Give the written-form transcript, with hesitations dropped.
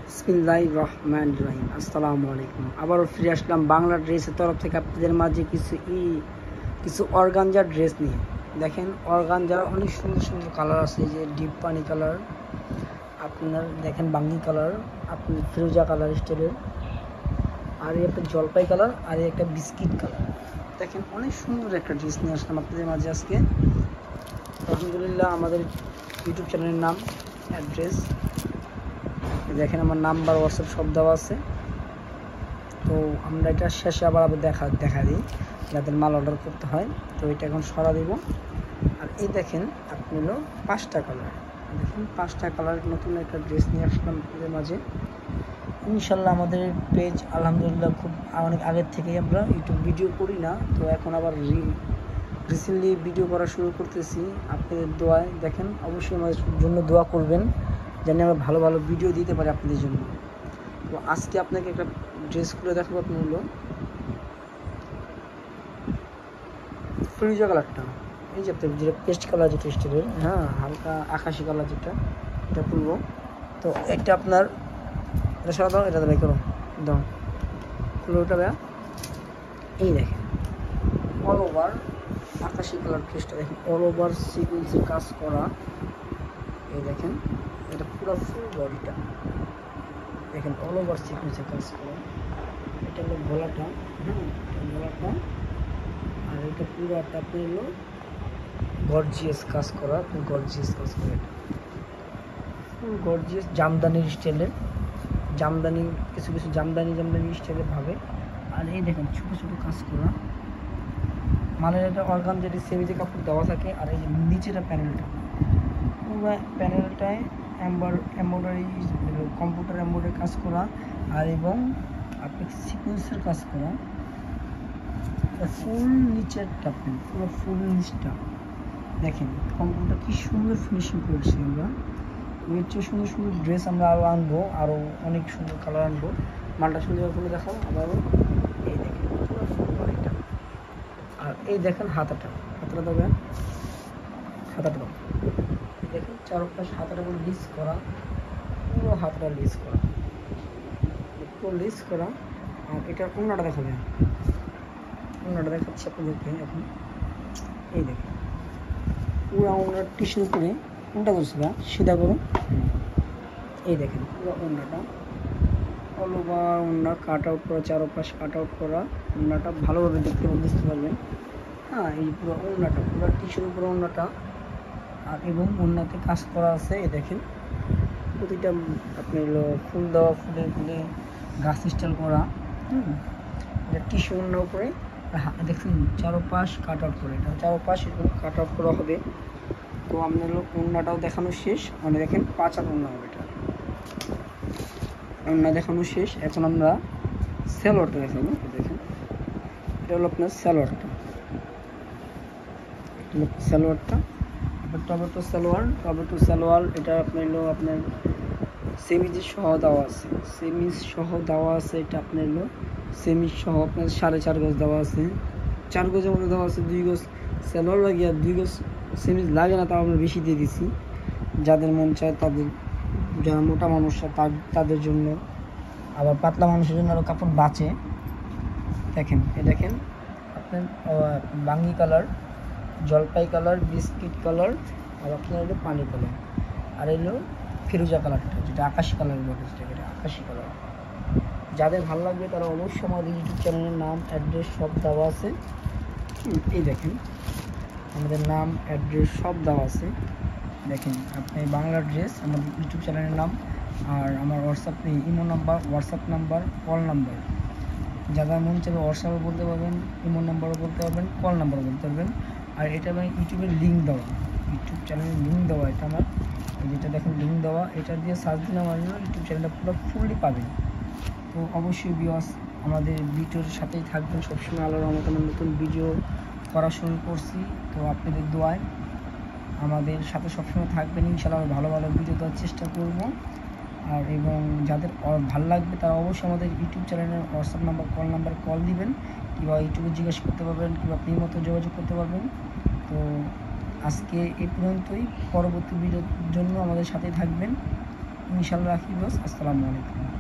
বিসমিল্লাহির রহমানির রহিম। আসসালামু আলাইকুম। আবারও ফিরে আসলাম বাংলা ড্রেসের তরফ থেকে আপনাদের মাঝে কিছু অর্গানজা ড্রেস নিয়ে। দেখেন অর্গানজার অনেক সুন্দর সুন্দর কালার আছে, যে ডিপ পানি কালার, আপনার দেখেন বাঙ্গি কালার, আপনার ফিরোজা কালার স্টাইলের, আর এই একটা জলপাই কালার, আর এই একটা বিস্কিট কালার। দেখেন অনেক সুন্দর একটা ড্রেস নিয়ে আসলাম আপনাদের মাঝে আজকে। আলহামদুলিল্লাহ, আমাদের ইউটিউব চ্যানেলের নাম, অ্যাড্রেস দেখেন, আমার নাম্বার, হোয়াটসঅ্যাপ সব দেওয়া আছে। তো আমরা এটা শেষে আবার দেখা দিই যাদের মাল অর্ডার করতে হয়। তো এটা এখন সরা দিব। আর এই দেখেন আপনি হলো 5টা কালার, দেখেন 5টা কালার নতুন একটা ড্রেস নিয়ে আসলাম আপনাদের মাঝে। ইনশাল্লাহ আমাদের পেজ আলহামদুলিল্লাহ খুব অনেক আগের থেকেই আমরা ইউটিউব ভিডিও করি না, তো এখন আবার রিসেন্টলি ভিডিও করা শুরু করতেছি আপনাদের দোয়ায়। দেখেন অবশ্যই আমাদের জন্য দোয়া করবেন যেন আমরা ভালো ভালো ভিডিও দিতে পারি আপনাদের জন্য। তো আজকে আপনাকে একটা ড্রেস খুলে দেখাবো। আপনি হলো ফিরোজা কালারটা, এই যে আপনার যেটা পেস্ট কালার, যেটা স্টিলের, হ্যাঁ হালকা আকাশি কালার, এটা খুলবো। তো এটা আপনার এটা সরা দাও, এটা বাই করো, দাও খুলে ওটা ভাইয়া। এই দেখেন অল ওভার আকাশি কালার ড্রেসটা, দেখেন অল ওভার সিকুয়েন্সের কাজ করা। এই দেখেন এটা পুরো ফুল বডিটা, দেখেন অল ওভার সিকুয়েন্সের কাজ করা। এটা হলো গলাটা, হ্যাঁ এটা গলাটা, আর এটা পুরো আপনি হলো গর্জিয়াস কাজ করা, গর্জিয়াস কাজ করা, এটা ফুল গর্জিয়াস জামদানির স্টাইলের, জামদানি কিছু কিছু জামদানি স্টাইলের ভাবে। আর এই দেখেন ছোটো ছোটো কাজ করা মালের, একটা অর্গান যেটি সেমিতে কাপড় দেওয়া থাকে। আর এই যে নিচের প্যানেলটা, পুরো প্যানেলটায় এমব্রয়ডারি, কম্পিউটার এমব্রয়ডারি কাজ করা, আর এবং আপনি সিকুয়েন্সের কাজ করা। ফুল নিচেরটা পুরো ফুল নিচটা দেখেন কম্পিউটার কি সুন্দর ফিনিশিং করেছি আমরা। এর চেয়ে সুন্দর সুন্দর ড্রেস আমরা আরও আনবো, আরও অনেক সুন্দর কালার আনবো। মালটা সুন্দর করে দেখাও আবারও। এই দেখেন পুরো ফুল বডিটা, আর এই দেখেন হাতাটা দেবে, হাতাটা দাও। দেখেন চারপাশে হাতাটা পুরো লিস করা, পুরো হাতটা লিস করা, পুরো লিস করা। আর এটার অন্যটা দেখাবে, অন্যটা দেখাচ্ছি আপনাদেরকে এখন। এই দেখেন পুরো ওনার টিউশন করে কোনটা করছি না সিধা করুন। এই দেখেন পুরো ওনাটা অল ওভার ওনার কাট আউট করা, চারপাশে কাট আউট করা। ওনাটা ভালোভাবে বুঝতে পারবেন। হ্যাঁ এই পুরো ওনাটা পুরো টিউশন উপরে ওনাটা, আর এবং ওনাতে কাজ করা আছে। এই দেখেন প্রতিটা আপনি হলো ফুল দেওয়া, ফুলে ফুলে গাছ স্টাইল করা। এটা টিস্যু ওনার উপরে দেখছেন চারপাশ কাট আউট করে, এটা চারপাশ এরকম কাট আউট করা হবে। তো আপনার ওড়নাটাও দেখানো শেষ, মানে দেখেন 5 হাত ওড়না হবে, এটা ওড়না দেখানো শেষ। এখন আমরা সালোয়ারটা দেখাবো। দেখেন এটা হলো আপনার সালোয়ারটা, এবার টমেটো সালোয়ার। এটা আপনার হলো আপনার সেমিজ সহ দেওয়া আছে, এটা আপনার হলো সেমিজ সহ আপনার 4.5 গজ দেওয়া আছে, 4 গজের মধ্যে দেওয়া আছে 2 গজ সালোয়ার লাগে, আর 2 গজ সেমিজ লাগে না, তাও আমরা বেশি দিয়ে দিছি। যাদের মন চায় তাদের, যারা মোটা মানুষরা তাদের জন্য, আবার পাতলা মানুষের জন্য আরও কাপড় বাঁচে। দেখেন দেখেন আপনার বাঙ্গি কালার, জলপাই কালার, বিস্কিট কালার, আর আপনার হলো পানি কালার, আর এলো ফিরোজা কালারটা, যেটা আকাশি কালার বলে, এটা আকাশি কালার। যাদের ভালো লাগবে তারা অবশ্যই আমাদের ইউটিউব চ্যানেলের নাম, অ্যাড্রেস সব দেওয়া আছে। এই দেখেন আমাদের নাম, অ্যাড্রেস সব দেওয়া আছে। দেখেন আপনি বাংলা ড্রেস আমাদের ইউটিউব চ্যানেলের নাম, আর আমার হোয়াটসঅ্যাপ নাম্বার, কল নাম্বার। যারা মন চাইবে হোয়াটসঅ্যাপে বলতে পারবেন, ইমো নাম্বারও বলতে পারবেন, কল নাম্বারও বলতে পারবেন। আর এটা আমার ইউটিউবের লিঙ্ক দেওয়া, ইউটিউব চ্যানেলের লিঙ্ক দেওয়া, এটা আমার যেটা দেখেন লিঙ্ক দেওয়া, এটা দিয়ে সার্চ দিলে আমার ইউটিউব চ্যানেলটা পুরো ফুললি পাবেন। তো অবশ্যই ভিউয়ার্স আমাদের ভিডিওর সাথেই থাকবেন সবসময়। আলোর মতো নতুন ভিডিও করা শুরু করছি, তো আপনাদের দোয়ায় আমাদের সাথে সবসময় থাকবেন। ইনশাআল্লাহ ভালো ভালো ভিডিও দেওয়ার চেষ্টা করব। আর এবং যাদের ভালো লাগবে তারা অবশ্যই আমাদের ইউটিউব চ্যানেলের হোয়াটসঅ্যাপ নাম্বার, কল দিবেন, কিংবা ইউটিউবে জিজ্ঞাসা করতে পারবেন, কিংবা আপনি মতো যোগাযোগ করতে পারবেন। তো আজকে এই পর্যন্তই, পরবর্তী ভিডিওর জন্য আমাদের সাথেই থাকবেন। ইনশাল্লাহ রাখি বস। আসসালামু আলাইকুম।